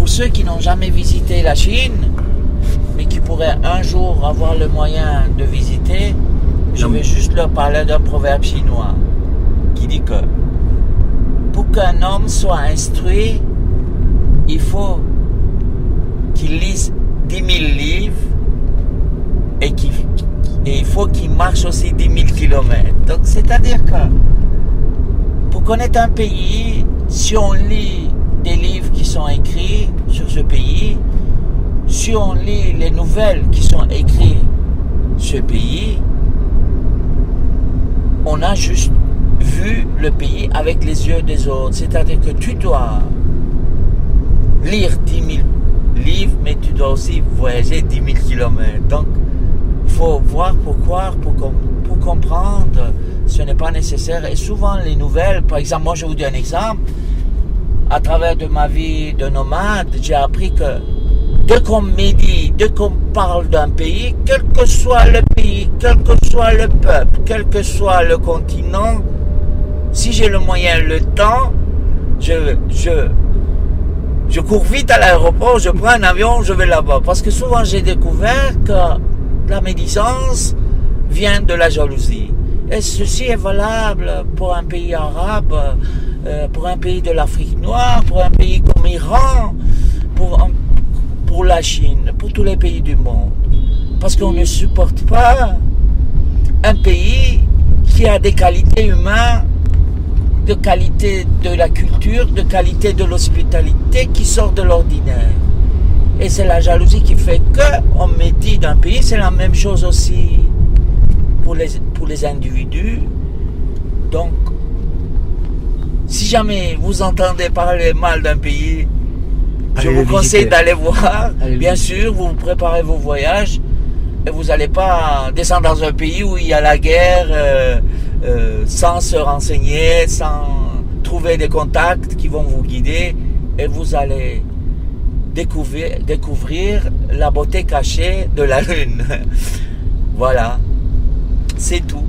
pour ceux qui n'ont jamais visité la Chine, mais qui pourraient un jour avoir le moyen de visiter, je vais juste leur parler d'un proverbe chinois qui dit que pour qu'un homme soit instruit, il faut qu'il lise 10 000 livres et il faut qu'il marche aussi 10 000 kilomètres. Donc, c'est-à-dire que pour connaître un pays, si on lit des livres qui sont écrits sur ce pays, si on lit les nouvelles qui sont écrites sur ce pays, on a juste vu le pays avec les yeux des autres. C'est-à-dire que tu dois lire 10 000 livres, mais tu dois aussi voyager 10 000 kilomètres. Donc, il faut voir pourquoi, pour comprendre, ce n'est pas nécessaire. Et souvent, les nouvelles, par exemple, moi je vous donne un exemple, à travers de ma vie de nomade, j'ai appris que dès qu'on médite, dès qu'on parle d'un pays, quel que soit le pays, quel que soit le peuple, quel que soit le continent, si j'ai le moyen, le temps, je cours vite à l'aéroport, je prends un avion, je vais là-bas. Parce que souvent j'ai découvert que la médisance vient de la jalousie. Et ceci est valable pour un pays arabe, pour un pays de l'Afrique noire, pour un pays comme l'Iran, pour la Chine, pour tous les pays du monde. Parce qu'on ne supporte pas un pays qui a des qualités humaines, de qualité de la culture, de qualité de l'hospitalité qui sort de l'ordinaire. Et c'est la jalousie qui fait qu'on médit d'un pays. C'est la même chose aussi pour les individus. Donc, si jamais vous entendez parler mal d'un pays, je vous conseille d'aller voir. Bien sûr, vous préparez vos voyages et vous n'allez pas descendre dans un pays où il y a la guerre sans se renseigner, sans trouver des contacts qui vont vous guider, et vous allez découvrir la beauté cachée de la Lune. Voilà, c'est tout.